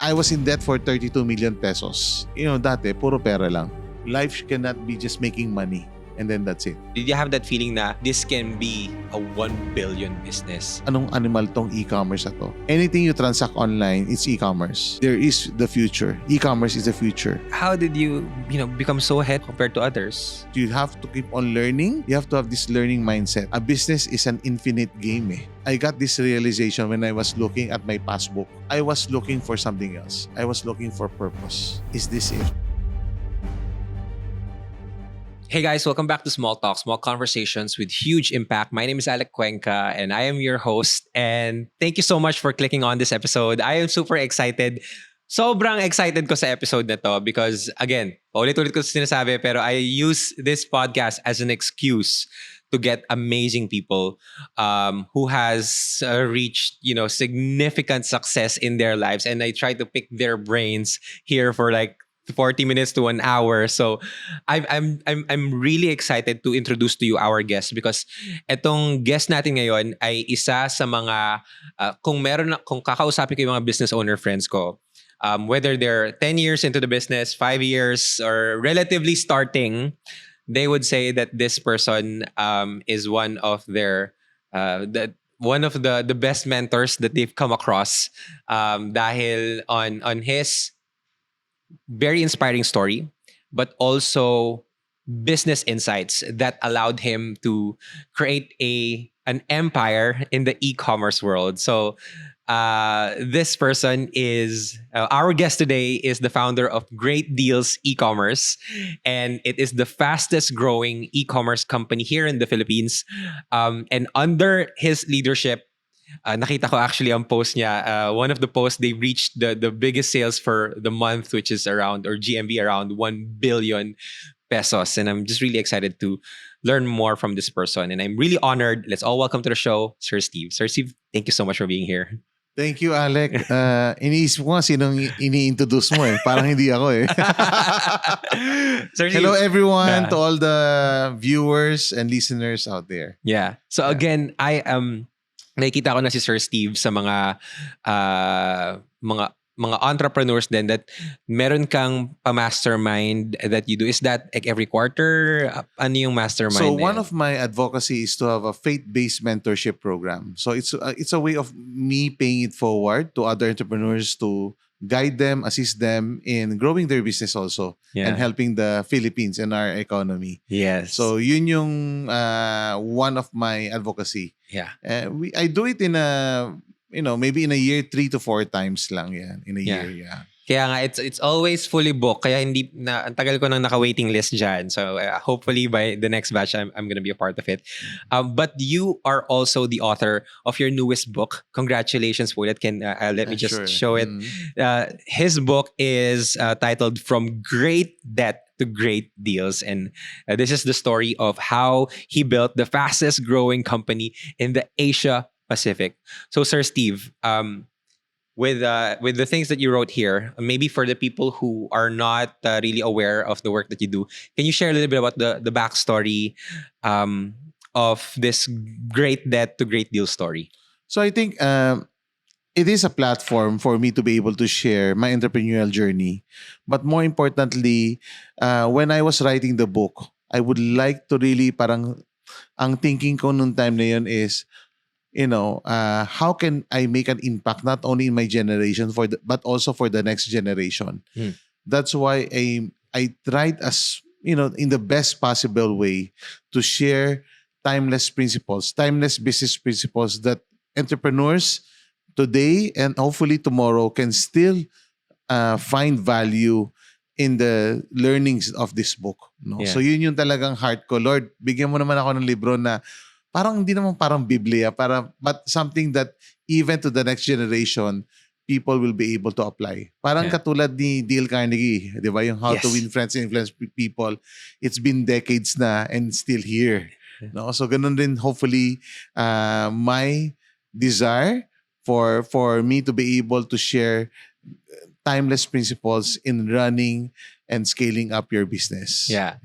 I was in debt for 32 million pesos. Dati, puro pera lang. Life cannot be just making money. And then that's it. Did you have that feeling na this can be a 1 billion business? Anong animal tong e-commerce na to? Anything you transact online, it's e-commerce. There is the future. E-commerce is the future. How did you become so ahead compared to others? You have to keep on learning. You have to have this learning mindset. A business is an infinite game. I got this realization when I was looking at my passbook. I was looking for something else. I was looking for purpose. Is this it? Hey guys, welcome back to Small Talk, Small Conversations with Huge Impact. My name is Alec Cuenca and I am your host. And thank you so much for clicking on this episode. I am super excited. Sobrang excited ko sa episode na to because again, paulit-ulit ko sinasabi pero I use this podcast as an excuse to get amazing people who has reached significant success in their lives, and I try to pick their brains here for like 40 minutes to an hour. So I'm really excited to introduce to you our guest because etong guest natin ngayon ay isa sa mga kung kakausapin ko yung mga business owner friends ko, whether they're 10 years into the business, 5 years, or relatively starting, they would say that this person is one of their one of the best mentors that they've come across dahil on his very inspiring story, but also business insights that allowed him to create an empire in the e-commerce world. So this person is our guest today is the founder of Great Deals E-commerce, and it is the fastest growing e-commerce company here in the Philippines. And under his leadership, nakita ko actually ang post niya. One of the posts, they reached the biggest sales for the month, which is around, or GMV around 1 billion pesos. And I'm just really excited to learn more from this person. And I'm really honored. Let's all welcome to the show, Sir Steve. Sir Steve, thank you so much for being here. Thank you, Alec. Iniisip ko nga sinong ini-introduce mo eh. Parang hindi ako eh. Sir Steve, hello everyone, to all the viewers and listeners out there. Yeah. So again, I am... nakikita ko na si Sir Steve sa mga entrepreneurs din that meron kang pa-mastermind that you do. Is that like every quarter? Ano yung mastermind? So one of my advocacy is to have a faith-based mentorship program. So it's a way of me paying it forward to other entrepreneurs to guide them, assist them in growing their business also, and helping the Philippines and our economy. Yes. So yun yung one of my advocacy. Yeah. I do it in maybe in a year 3 to 4 times lang yan in a year. Yeah. Kaya nga, it's always fully booked. Kaya hindi na, ang tagal ko nang naka-waiting list dyan. So hopefully by the next batch, I'm gonna be a part of it. But you are also the author of your newest book. Congratulations po. Let me just show it. His book is titled From Great Debt to Great Deals. And this is the story of how he built the fastest growing company in the Asia Pacific. So Sir Steve, with the things that you wrote here, maybe for the people who are not really aware of the work that you do, can you share a little bit about the backstory of this Great Debt to Great Deal story? So I think it is a platform for me to be able to share my entrepreneurial journey. But more importantly, when I was writing the book, I would like to really parang ang thinking ko nung time na yun is, how can I make an impact not only in my generation but also for the next generation. That's why I tried as in the best possible way to share timeless principles, timeless business principles that entrepreneurs today and hopefully tomorrow can still find value in the learnings of this book. No? Yeah. So yun yung talagang heart ko. Lord, bigyan mo naman ako ng libro na parang hindi naman parang Biblia, but something that even to the next generation, people will be able to apply. Parang katulad ni Dale Carnegie, di ba? Yung How to Win Friends and Influence People. It's been decades na and still here. No? So ganun din hopefully my desire for me to be able to share timeless principles in running and scaling up your business. Yeah.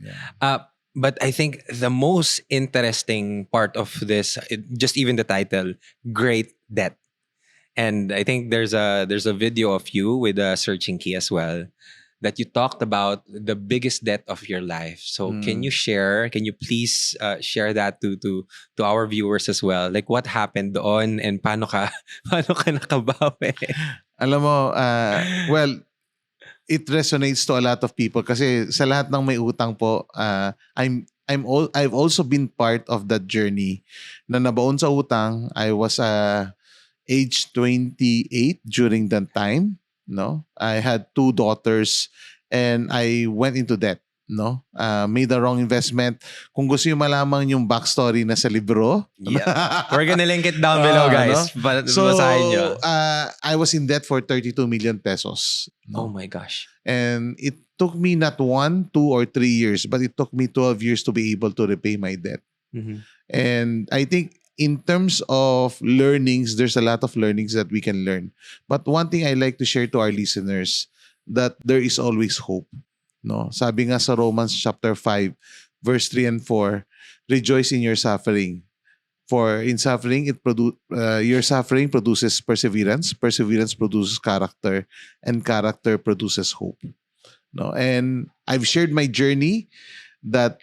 But I think the most interesting part of this, just even the title, Great Debt. And I think there's a video of you with a searching key as well that you talked about the biggest debt of your life. So can you share? Can you please share that to our viewers as well? Like what happened doon and paano ka paano ka nakabawi? Alam mo, well, it resonates to a lot of people kasi sa lahat ng may utang po, I've also been part of that journey na nabaon sa utang. I was age 28 during that time, no? I had 2 daughters and I went into debt, no? Made the wrong investment. Kung gusto niyo malaman yung backstory na sa libro, Yeah. We're gonna link it down below, guys. But basahin nyo. I was in debt for 32 million pesos. Oh No? my gosh. And it took me not 1, 2, or 3 years, but it took me 12 years to be able to repay my debt. Mhm. And I think in terms of learnings, there's a lot of learnings that we can learn. But one thing I like to share to our listeners, that there is always hope. No? Sabi nga sa Romans chapter 5, verse 3 and 4, rejoice in your suffering. For in suffering, your suffering produces perseverance. Perseverance produces character, and character produces hope. No, and I've shared my journey that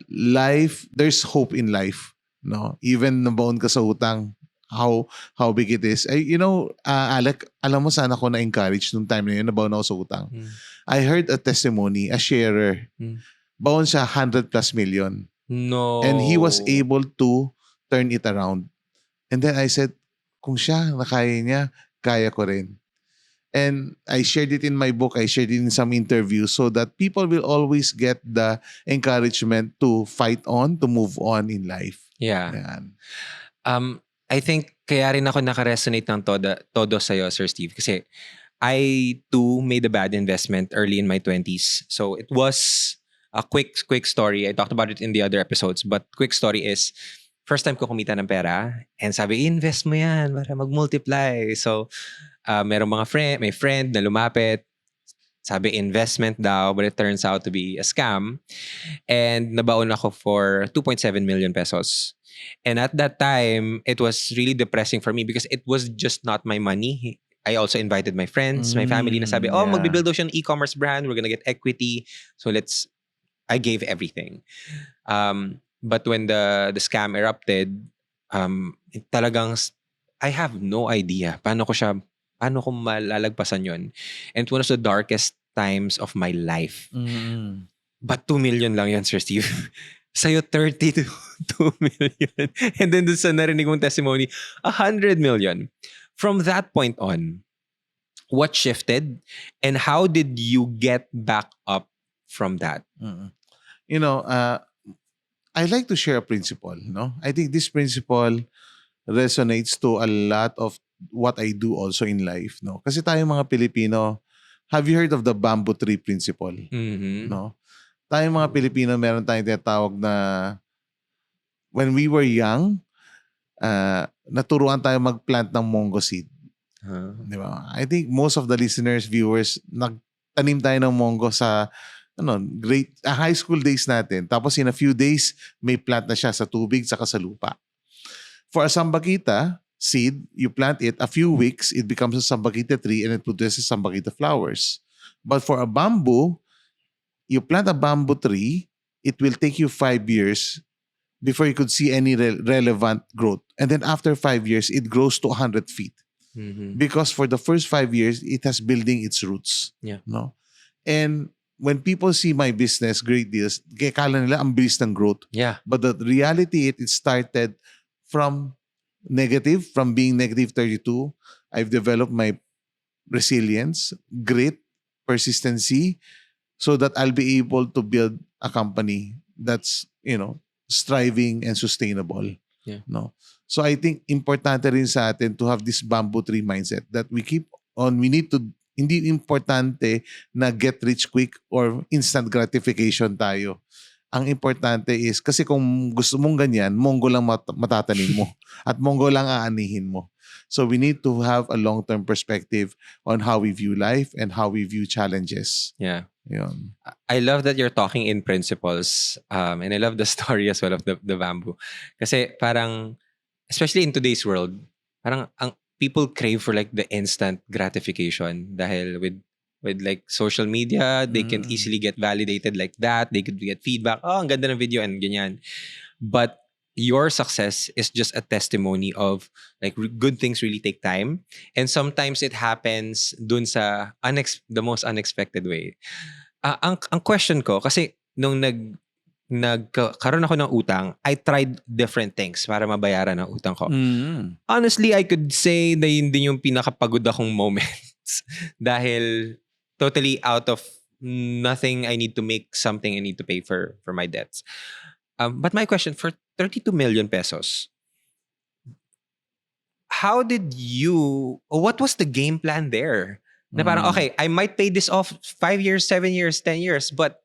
there's hope in life. No, even nabaon ka sa utang, how big it is. Alec, alam mo sana ako na-encourage nung time na yun, nabaon ako sa utang. I heard a testimony, a sharer. Baon siya 100 plus million. No. And he was able to turn it around. And then I said, kung siya nakaya niya, kaya ko rin. And I shared it in my book. I shared it in some interviews so that people will always get the encouragement to fight on, to move on in life. Yeah. Yan. I think kaya rin ako nakaresonate ng todo sa'yo, Sir Steve. Kasi I too made a bad investment early in my 20s. So it was a quick story. I talked about it in the other episodes. But quick story is, first time ko kumita ng pera. And sabi, invest mo yan para mag-multiply. So merong may friend na lumapit. Sabi, investment daw. But it turns out to be a scam. And nabaon ako for 2.7 million pesos. And at that time, it was really depressing for me because it was just not my money. I also invited my friends, my family na sabi, yeah. magbibuild daw siya ng e-commerce brand. We're gonna get equity. So I gave everything. But when the scam erupted, talagang I have no idea paano ko malalagpasan yun. And it was the darkest times of my life. But 2 million lang yan, Sir Steve. Sa'yo, 32 million. And then dun sa narinig mong testimony, 100 million. From that point on, what shifted and how did you get back up from that? I like to share a principle. No, I think this principle resonates to a lot of what I do also in life. No, kasi tayo mga Pilipino, have you heard of the bamboo tree principle? Mm-hmm. No, tayo mga Pilipino, meron tayong tinatawag na when we were young, naturuan tayo mag-plant ng mango seed. Di ba? I think most of the listeners, viewers, nagtanim tayo ng mango sa high school days natin. Tapos in a few days, may plant na siya sa tubig saka sa lupa. For a sambaquita seed, you plant it, a few weeks, it becomes a sambaquita tree and it produces sambaquita flowers. But for a bamboo, you plant a bamboo tree, it will take you 5 years before you could see any relevant growth. And then after 5 years, it grows to 100 feet. Mm-hmm. Because for the first 5 years, it has building its roots. Yeah. No? And when people see my business, Great Deals, kala nila ang bilis ng growth. Yeah. But the reality, it started from being negative 32. I've developed my resilience, grit, persistency, so that I'll be able to build a company that's, striving and sustainable. Yeah. No? So I think importante rin sa atin to have this bamboo tree mindset that we keep on, hindi importante na get rich quick or instant gratification tayo. Ang importante is, kasi kung gusto mong ganyan, monggo lang matatanim mo at monggo lang aanihin mo. So we need to have a long-term perspective on how we view life and how we view challenges. Yeah. Yun. I love that you're talking in principles. And I love the story as well of the bamboo. Kasi parang, especially in today's world, parang people crave for like the instant gratification dahil with like social media, they can easily get validated like that. They could get feedback. Oh, ang ganda ng video and ganyan. But your success is just a testimony of like good things really take time. And sometimes it happens dun sa the most unexpected way. Ang question ko, kasi nung nagkaroon ako ng utang, I tried different things para mabayaran ang utang ko. Honestly, I could say na yun din yung pinakapagod akong moments. Dahil totally out of nothing, I need to make something, I need to pay for my debts. But my question, for 32 million pesos, what was the game plan there? Na parang, okay, I might pay this off 5 years, 7 years, 10 years, but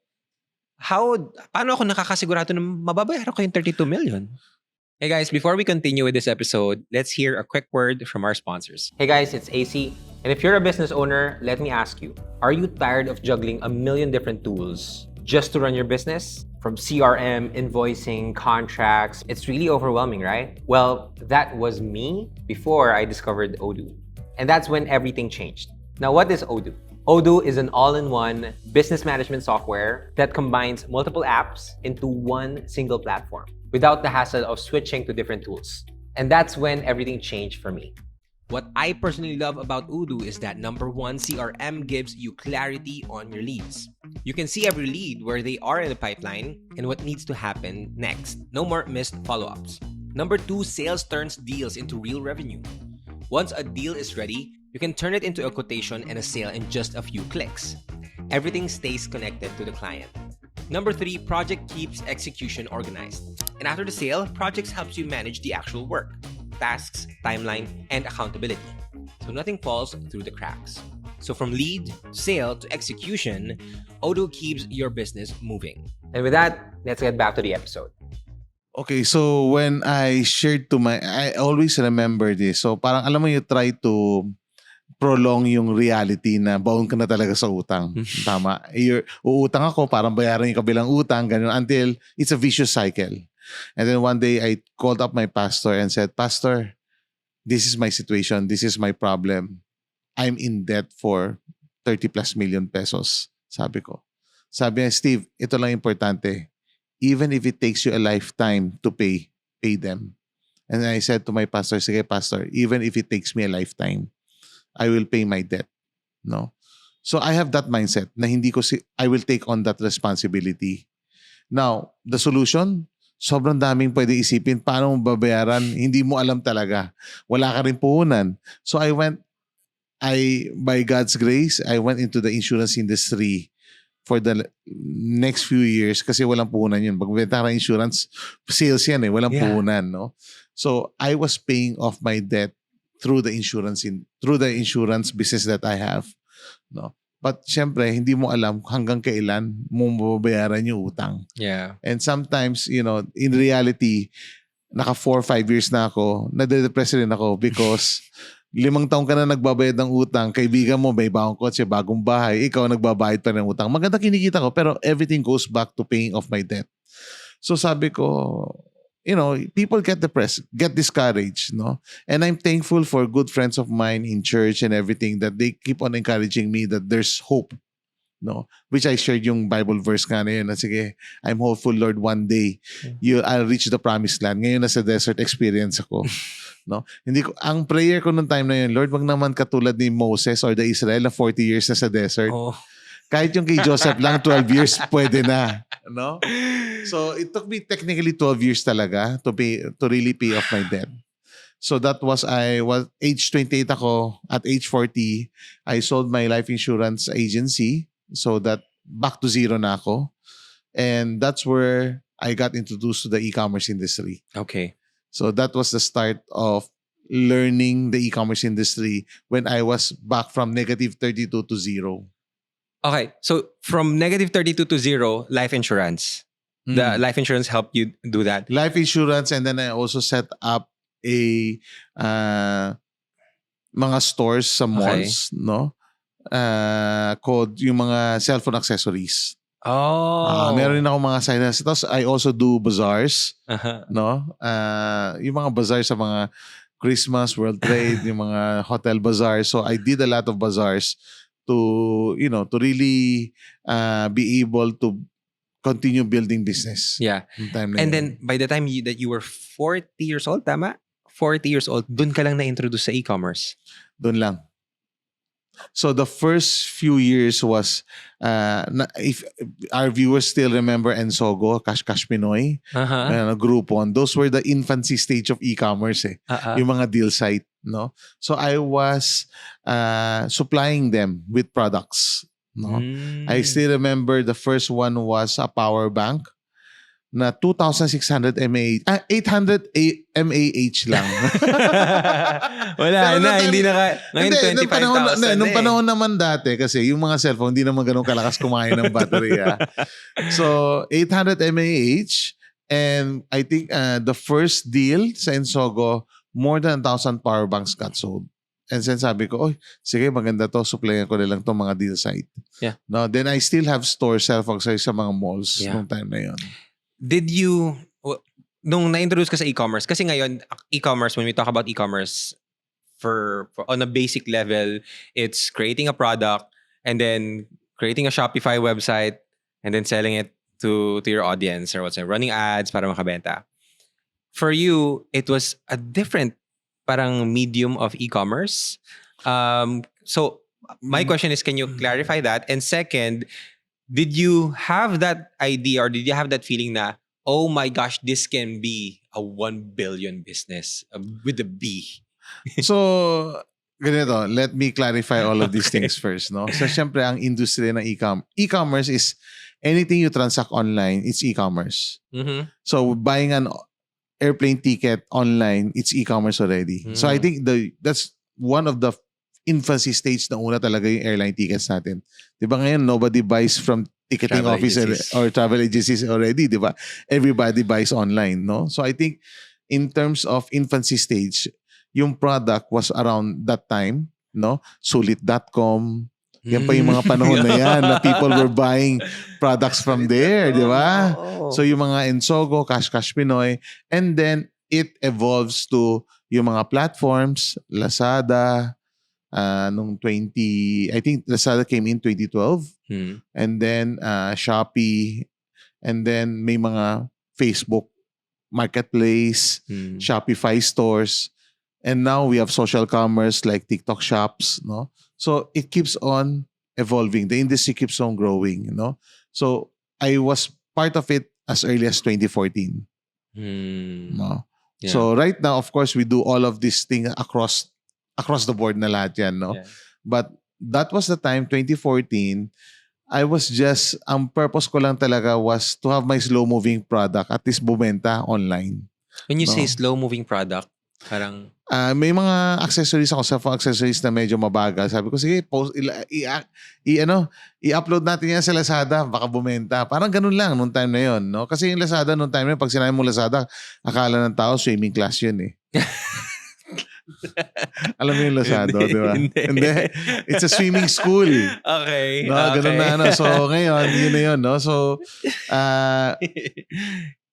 paano ako nakakasigurado na mababayaran ko yung 32 million? Hey guys, before we continue with this episode, let's hear a quick word from our sponsors. Hey guys, it's AC. And if you're a business owner, let me ask you, are you tired of juggling a million different tools just to run your business? From CRM, invoicing, contracts, it's really overwhelming, right? Well, that was me before I discovered Odoo. And that's when everything changed. Now, what is Odoo? Odoo is an all-in-one business management software that combines multiple apps into one single platform without the hassle of switching to different tools. And that's when everything changed for me. What I personally love about Odoo is that number one, CRM gives you clarity on your leads. You can see every lead, where they are in the pipeline, and what needs to happen next. No more missed follow-ups. Number two, sales turns deals into real revenue. Once a deal is ready, you can turn it into a quotation and a sale in just a few clicks. Everything stays connected to the client. Number three, project keeps execution organized. And after the sale, projects helps you manage the actual work, tasks, timeline, and accountability. So nothing falls through the cracks. So from lead, sale, to execution, Odoo keeps your business moving. And with that, let's get back to the episode. Okay, so when I shared I always remember this. So parang alam mo, you try to prolong yung reality na baon ka na talaga sa utang. Tama. Uutang ako, parang bayaran yung kabilang utang, ganun, until it's a vicious cycle. And then one day, I called up my pastor and said, Pastor, this is my situation. This is my problem. I'm in debt for 30 plus million pesos. Sabi ko. Sabi niya, Steve, ito lang importante. Even if it takes you a lifetime to pay them. And I said to my pastor, sige pastor, even if it takes me a lifetime, I will pay my debt. No? So I have that mindset na I will take on that responsibility. Now, the solution, sobrang daming pwede isipin. Paano mo babayaran? Hindi mo alam talaga. Wala ka rin puhunan. So by God's grace, I went into the insurance industry for the next few years kasi walang puhunan yun. Pagbenta ka ng insurance, sales yan eh. Walang puhunan, no? So I was paying off my debt through the insurance business that I have, no? But syempre, hindi mo alam hanggang kailan mo mababayaran yung utang. Yeah. And sometimes, in reality, naka 4 or 5 years na ako, nade-depress rin ako because 5 taon ka na nagbabayad ng utang, kaibigan mo may bagong kotse, bagong bahay, ikaw nagbabayad pa ng utang. Maganda kinikita ko, pero everything goes back to paying off my debt. So sabi ko, people get depressed, get discouraged, no? And I'm thankful for good friends of mine in church and everything that they keep on encouraging me that there's hope, no? Which I shared yung Bible verse nga na yun, na sige, I'm hopeful, Lord, one day I'll reach the promised land. Ngayon nasa desert experience ako, no? Ang prayer ko nung time na yun, Lord, wag naman katulad ni Moses or the Israel na 40 years na sa desert. Oh. Kahit yung kay Joseph lang 12 years pwede na, no? So it took me technically 12 years talaga to really pay off my debt. So that was age 28 ako. At age 40, I sold my life insurance agency so that back to zero na ako. And that's where I got introduced to the e-commerce industry. Okay. So that was the start of learning the e-commerce industry when I was back from negative 32 to zero. Okay, so from negative 32 to zero, life insurance. The life insurance helped you do that? Life insurance, and then I also set up a mga stores sa malls, no? Called yung mga cellphone accessories. Oh. Meron rin ako mga side hustles. I also do bazaars, no? Yung mga bazaar sa mga Christmas, World Trade, yung mga hotel bazaars. So I did a lot of bazaars to, to really be able to continue building business. Yeah. Yung time na And yun. then, by the time that you were 40 years old, tama? 40 years old, dun ka lang na-introduce sa e-commerce. Doon lang. So the first few years was, if our viewers still remember Ensogo, Cash Cash Pinoy, Groupon, those were the infancy stage of e-commerce yung mga deal site, no? So I was supplying them with products, no? I still remember the first one was a power bank na 2,600 mAh, 800 mAh lang. Wala Pero na, nung hindi na ka, ngayon Hindi, 25,000 nung panahon naman dati, kasi yung mga cellphone, hindi naman ganun kalakas kumain ng baterya. So, 800 mAh, and I think the first deal sa Ensogo, more than 1,000 power banks got sold. And then sabi ko, sige, maganda to, supplyan ko nilang to mga deal site. Yeah. No, then I still have stores, self-access sa mga malls nung time na yun. Did you, nung na-introduce ka sa e-commerce, kasi ngayon, e-commerce, when we talk about e-commerce, for on a basic level, it's creating a product and then creating a Shopify website and then selling it to your audience or what's it, running ads para makabenta. For you, it was a different parang medium of e-commerce. So my question is, can you clarify that? And second, did you have that idea or did you have that feeling na, oh my gosh, this can be a 1 billion business with a B? So, ganito, let me clarify all of these things first, no? So, syempre, ang industry ng e-commerce is anything you transact online, it's e-commerce. Mm-hmm. So, buying an airplane ticket online, it's e-commerce already. So, I think that's one of the infancy stage na una talaga yung airline tickets natin. Diba ngayon, nobody buys from ticketing Travel office agencies. or travel agencies already, diba? Everybody buys online, no? So, I think in terms of infancy stage, yung product was around that time, no? Sulit.com. Yan pa yung mga panahon na yan na people were buying products from there, di ba? So yung mga Ensogo, Cash Cash Pinoy, and then it evolves to yung mga platforms, Lazada, I think Lazada came in 2012, and then Shopee, and then may mga Facebook Marketplace, Shopify stores, and now we have social commerce like TikTok shops, no? So it keeps on evolving. The industry keeps on growing, you know? So I was part of it as early as 2014. No? Yeah. So right now, of course, we do all of these things across the board na lahat yan, no? Yeah. But that was the time, 2014, I was just, ang purpose ko lang talaga was to have my slow-moving product at least bumenta online. When you say No. slow-moving product, parang... May mga accessories ako, cellphone accessories na medyo mabagal. Sabi ko, sige, i-upload natin yan sa Lazada, baka bumenta. Parang ganun lang nung time na yon, no? Kasi yung Lazada nung time na yun, pag sinabi mo Lazada, akala ng tao, swimming class yun eh. Alam mo yung Lazada, di ba? Hindi. It's a swimming school. Okay. No, ganun na ano. So, ngayon, yun na yun, no? So,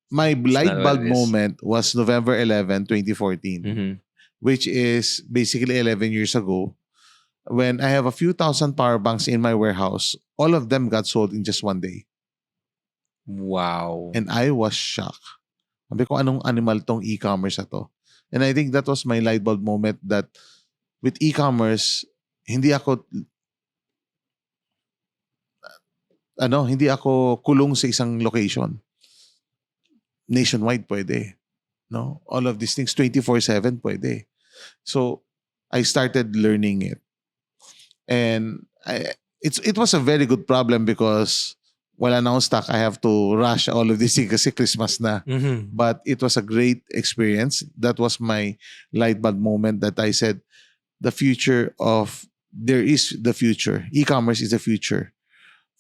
my light not bulb what it is. moment was November 11, 2014. Mhm. Which is basically 11 years ago, when I have a few thousand power banks in my warehouse. All of them got sold in just one day. Wow. And I was shocked. Sabi ko, anong animal tong e-commerce na to? And I think that was my light bulb moment that with e-commerce, hindi ako kulong sa isang location. Nationwide pwede. No? All of these things, 24/7 pwede. So, I started learning it. And it was a very good problem because wala na akong stock. I have to rush all of these things kasi Christmas na. Mhm. But it was a great experience. That was my light bulb moment that I said, there is the future. E-commerce is the future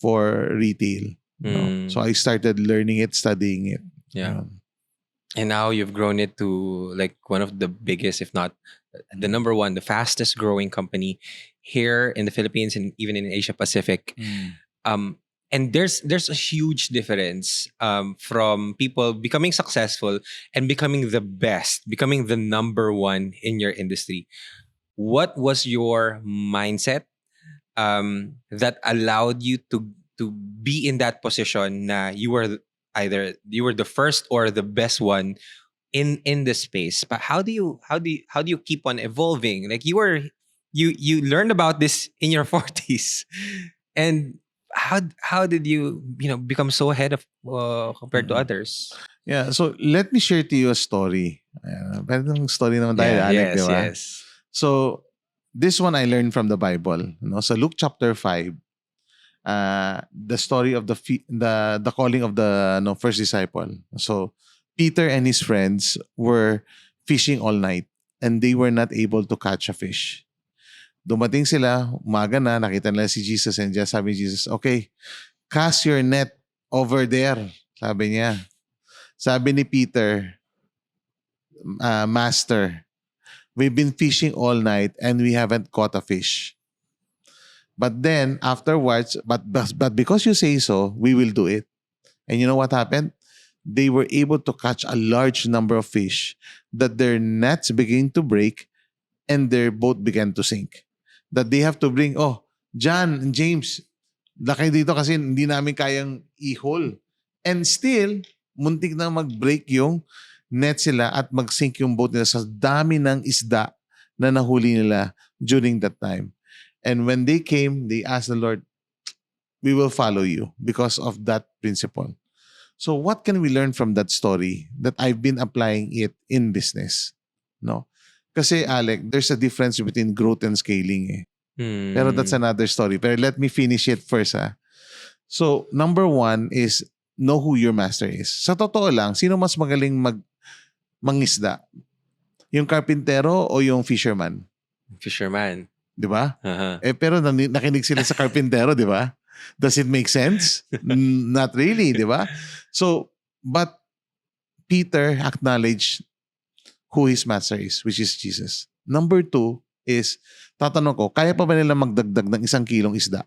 for retail. No? So I started learning it, studying it. Yeah. And now you've grown it to like one of the biggest, if not the number one, the fastest growing company here in the Philippines and even in Asia Pacific. And there's a huge difference from people becoming successful and becoming the best, becoming the number one in your industry. What was your mindset that allowed you to be in that position na you were either you were the first or the best one in the space? But how do you keep on evolving? Like you learned about this in your 40s, and how did you become so ahead of compared to Mm. others? Yeah, so let me share to you a story. Parang story naman tayo, Yeah, Alec, di yes, ba? yes. So, this one I learned from the Bible. No? So, Luke chapter 5, the story of the calling of the first disciple. So, Peter and his friends were fishing all night and they were not able to catch a fish. Dumating sila, umaga na, nakita nila si Jesus and just sabi ni Jesus, okay, cast your net over there. Sabi niya. Sabi ni Peter, Master, we've been fishing all night and we haven't caught a fish. But then afterwards, but because you say so, we will do it. And you know what happened? They were able to catch a large number of fish that their nets began to break and their boat began to sink. That they have to bring, oh, John and James, laki dito kasi hindi namin kayang i-haul. And still, muntik na mag-break yung net sila at mag-sink yung boat nila sa dami ng isda na nahuli nila during that time. And when they came, they asked the Lord, we will follow you because of that principle. So what can we learn from that story that I've been applying it in business? No? Kasi Alec, there's a difference between growth and scaling eh. Pero that's another story. Pero let me finish it first ha. So number one is know who your master is. Sa totoo lang, sino mas magaling mangisda? Yung karpintero o yung fisherman? Fisherman. Di ba? Uh-huh. Pero nakinig sila sa karpintero, di ba? Does it make sense? Not really, di ba? So, but Peter acknowledged who his master is, which is Jesus. Number two is, tatanong ko, kaya pa ba nila magdagdag ng 1 kilong isda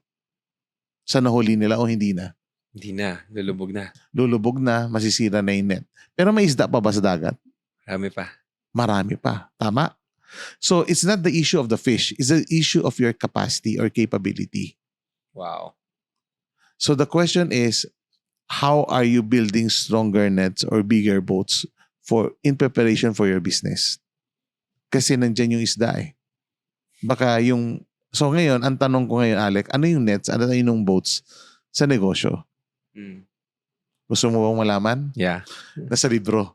sa nahuli nila o hindi na? Hindi na, lulubog na. Lulubog na, masisira na yung net. Pero may isda pa ba sa dagat? Marami pa. Marami pa. Tama? So, it's not the issue of the fish. It's the issue of your capacity or capability. Wow. So, the question is, how are you building stronger nets or bigger boats in preparation for your business? Kasi nandyan yung isda eh. Baka yung... So, ngayon, ang tanong ko ngayon, Alec, ano yung nets, ano yung boats sa negosyo? Gusto mo bang malaman? Yeah. Nasa libro.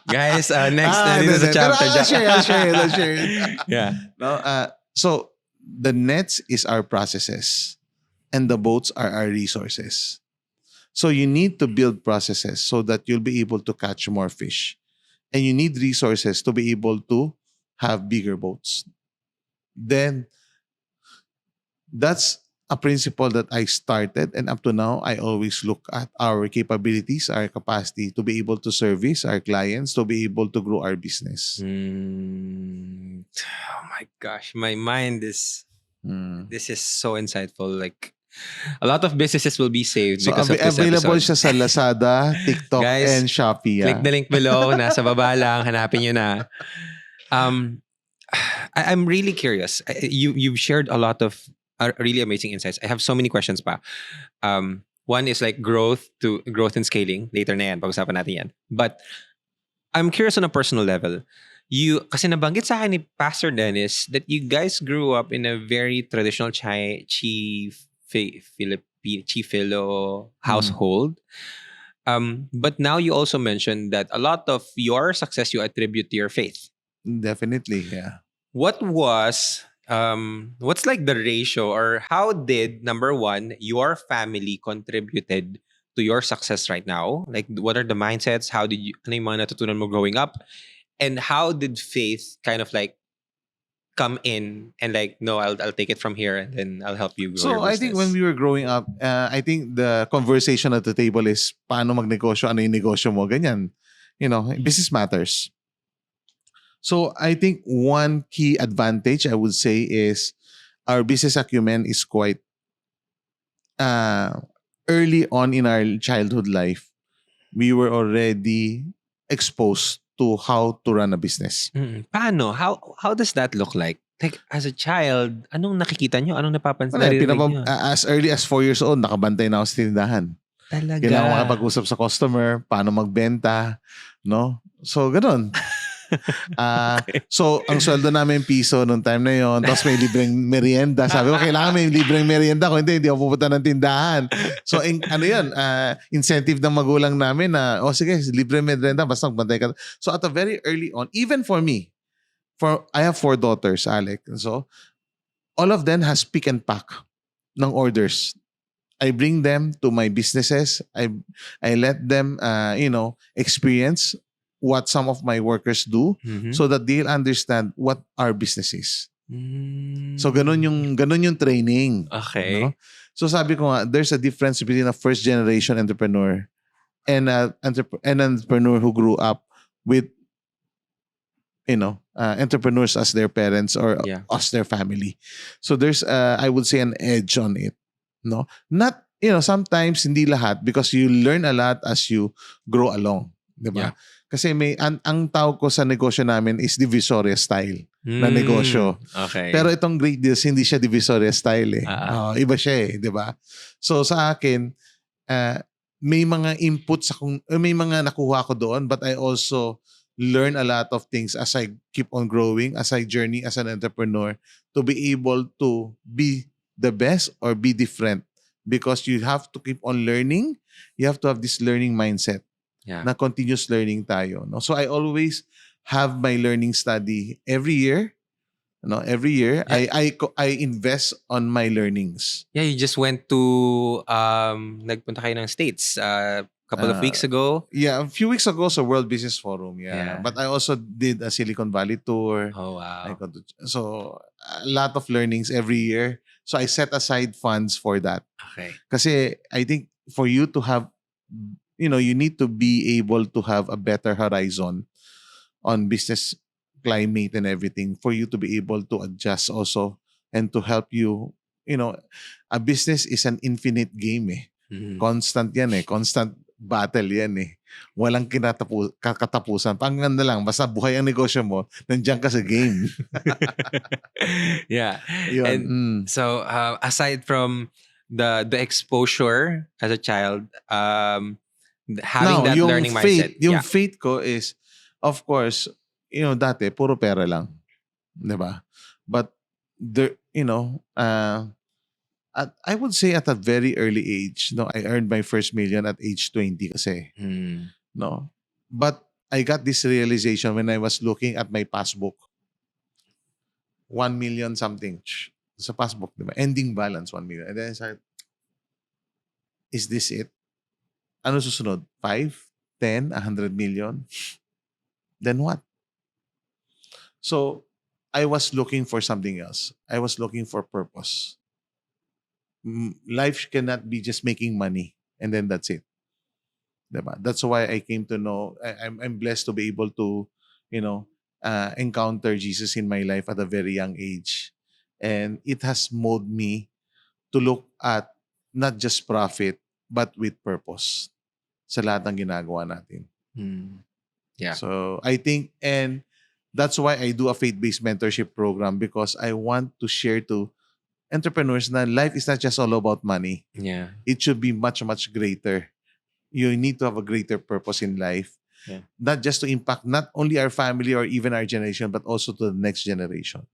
Guys, next dito sa chapter. I'll share it. Yeah. No, so, the nets is our processes and the boats are our resources. So, you need to build processes so that you'll be able to catch more fish. And you need resources to be able to have bigger boats. Then, that's a principle that I started, and up to now, I always look at our capabilities, our capacity to be able to service our clients, to be able to grow our business. Oh my gosh, my mind is... This is so insightful. Like, a lot of businesses will be saved So, because of this available episode. siya sa Lazada, TikTok, Guys, and Shopee. Click the link below. Nasa baba lang. Hanapin nyo na. I'm really curious. You've shared a lot of really amazing insights. I have so many questions pa. One is like growth and scaling. Later na yan. Pag-usapan natin yan. But I'm curious on a personal level. Kasi nabanggit sa akin ni Pastor Dennis that you guys grew up in a very traditional Chifilo household. But now you also mentioned that a lot of your success you attribute to your faith. Definitely, yeah. What's like the ratio, or how did, number one, your family contributed to your success right now? Like, what are the mindsets? Ano yung mga natutunan mo growing up? And how did faith kind of like come in and like, no, I'll take it from here and then I'll help you grow your So business? I think when we were growing up, I think the conversation at the table is paano magnegosyo, ano yung negosyo mo, ganyan. You know, business matters. So I think one key advantage I would say is our business acumen is quite uh, early on in our childhood life, we were already exposed to how to run a business. Paano? How does that look like? Like, as a child, anong nakikita nyo? Anong Wala, naririnig nyo? as early as 4 years old, nakabantay na ako sa tindahan. Talaga. Kailangan makapag-usap sa customer, paano magbenta, no? So, ganun. So, ang sweldo namin piso nung time na yon, tapos may libreng merienda. Sabi ko, kailangan may libreng merienda. Kung hindi ako pupunta ng tindahan. So, ano yun, incentive ng magulang namin na, sige, libreng merienda, basta magbantay ka. So, at a very early on, even for me, I have 4 daughters, Alec. So, all of them has pick and pack ng orders. I bring them to my businesses. I let them, experience what some of my workers do so that they'll understand what our business is. So ganun yung training. Okay. No? So sabi ko nga, there's a difference between a first generation entrepreneur and an entrepreneur who grew up with entrepreneurs as their parents or as their family. So there's I would say an edge on it. No? Not, sometimes hindi lahat because you learn a lot as you grow along. Diba? Yeah. Kasi ang tawag ko sa negosyo namin is Divisoria style na negosyo. Okay. Pero itong Great Deals, hindi siya Divisoria style eh. Iba siya eh, di ba? So sa akin, may mga inputs may mga nakuha ko doon, but I also learn a lot of things as I keep on growing, as I journey as an entrepreneur to be able to be the best or be different, because you have to keep on learning. You have to have this learning mindset. Yeah. Na continuous learning tayo. No? So I always have my learning study every year. Every year, yeah. I invest on my learnings. Yeah, you just went to nagpunta kayo ng States couple of weeks ago. Yeah, a few weeks ago sa World Business Forum. Yeah. But I also did a Silicon Valley tour. Oh wow. So a lot of learnings every year. So I set aside funds for that. Okay. Kasi I think for you to have, you need to be able to have a better horizon on business climate and everything for you to be able to adjust also and to help you. A business is an infinite game eh. Constant yan eh. Constant battle yan eh. Walang kakatapusan. Panganda lang, basta buhay ang negosyo mo, nandiyan ka sa game. Yeah. And so aside from the exposure as a child, having that learning mindset. Yung faith ko is, of course, dati, puro pera lang. Diba? But, I would say at a very early age, I earned my first million at age 20 kasi. No? But, I got this realization when I was looking at my passbook. 1 million something. Sa passbook, diba? Ending balance, 1 million. And then I said, is this it? Ano susunod? 5, 10, 100 million? Then what? So, I was looking for something else. I was looking for purpose. Life cannot be just making money and then that's it. Diba? That's why I came to know, I'm blessed to be able to, encounter Jesus in my life at a very young age. And it has molded me to look at not just profit, but with purpose sa lahat ng ginagawa natin. Yeah. So I think, and that's why I do a faith-based mentorship program, because I want to share to entrepreneurs that life is not just all about money. Yeah. It should be much, much greater. You need to have a greater purpose in life. Yeah. Not just to impact not only our family or even our generation, but also to the next generation.